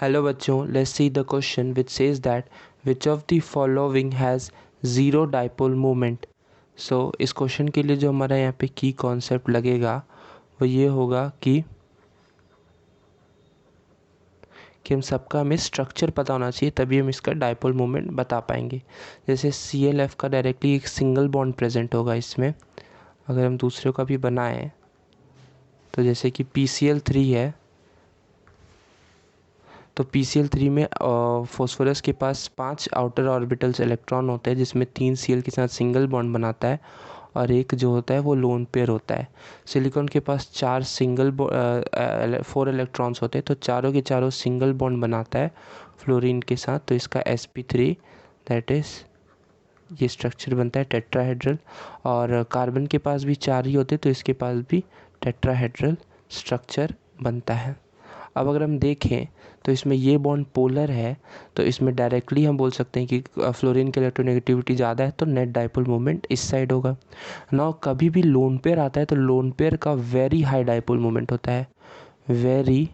Hello बच्चों, let's see the question which says that which of the following has zero dipole moment. So इस question के लिए जो हमारा यहाँ पे की कॉन्सेप्ट लगेगा वो ये होगा कि हम सबका हमें स्ट्रक्चर पता होना चाहिए, तभी हम इसका डाइपोल मोमेंट बता पाएंगे। जैसे ClF का डायरेक्टली एक सिंगल बॉन्ड प्रेजेंट होगा इसमें। अगर हम दूसरे का भी बनाएं तो जैसे कि PCl3 है, तो PCl3 में फॉस्फोरस के पास 5 आउटर ऑर्बिटल्स इलेक्ट्रॉन होते हैं, जिसमें 3 Cl के साथ सिंगल बॉन्ड बनाता है और एक जो होता है वो लोन पेयर होता है। सिलिकॉन के पास 4 इलेक्ट्रॉन्स होते हैं, तो चारों के चारों सिंगल बॉन्ड बनाता है फ्लोरीन के साथ, तो इसका sp3 दैट इज़ ये स्ट्रक्चर बनता है टेट्राहेड्रल। और कार्बन के पास भी 4 ही होते, तो इसके पास भी टेट्राहेड्रल स्ट्रक्चर बनता है। अब अगर हम देखें तो इसमें ये बॉन्ड पोलर है, तो इसमें डायरेक्टली हम बोल सकते हैं कि फ्लोरीन की इलेक्ट्रोनेगेटिविटी ज़्यादा है, तो नेट डाइपोल मोमेंट इस साइड होगा। ना कभी भी लोन पेयर आता है तो लोन पेयर का वेरी हाई डाइपोल मोमेंट होता है, वेरी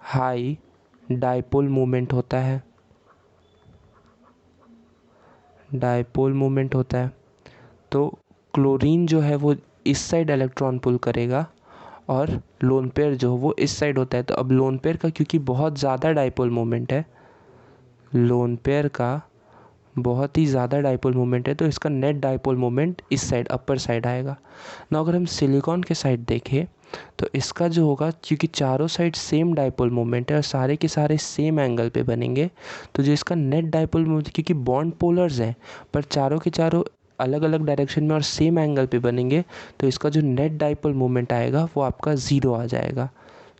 हाई डाइपोल मोमेंट होता है, डाइपोल मोमेंट होता है। तो क्लोरीन जो है वो इस साइड इलेक्ट्रॉन पुल करेगा और लोन पेयर जो वो इस साइड होता है। तो अब लोन पेयर का क्योंकि बहुत ज़्यादा डाइपोल मोमेंट है, लोन पेयर का बहुत ही ज़्यादा डाइपोल मोमेंट है, तो इसका नेट डाइपोल मोमेंट इस साइड अपर साइड आएगा ना। अगर हम सिलिकॉन के साइड देखें तो इसका जो होगा, क्योंकि चारों साइड सेम डाइपोल मोमेंट है और सारे के सारे सेम एंगल पे बनेंगे, तो जो इसका नेट डाइपोल मोमेंट, क्योंकि बॉन्ड पोलर्स हैं पर चारों के चारों अलग अलग डायरेक्शन में और सेम एंगल पे बनेंगे, तो इसका जो नेट डाइपोल मोमेंट आएगा वो आपका ज़ीरो आ जाएगा।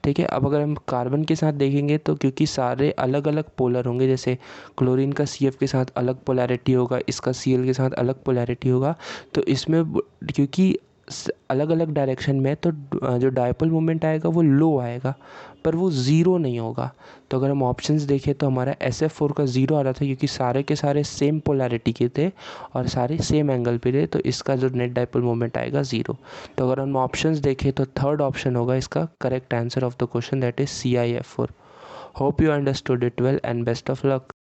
ठीक है। अब अगर हम कार्बन के साथ देखेंगे तो क्योंकि सारे अलग अलग पोलर होंगे, जैसे क्लोरीन का CF के साथ अलग पोलैरिटी होगा, इसका Cl के साथ अलग पोलैरिटी होगा, तो इसमें क्योंकि अलग अलग डायरेक्शन में, तो जो डाइपोल मोमेंट आएगा वो लो आएगा, पर वो ज़ीरो नहीं होगा। तो अगर हम ऑप्शंस देखें तो हमारा SF4 का ज़ीरो आ रहा था, क्योंकि सारे के सारे सेम पोलैरिटी के थे और सारे सेम एंगल पे थे, तो इसका जो नेट डाइपोल मोमेंट आएगा ज़ीरो। तो अगर हम ऑप्शंस देखें तो थर्ड ऑप्शन होगा इसका correct answer of the question, that is ClF4। Hope you understood it well and best of luck.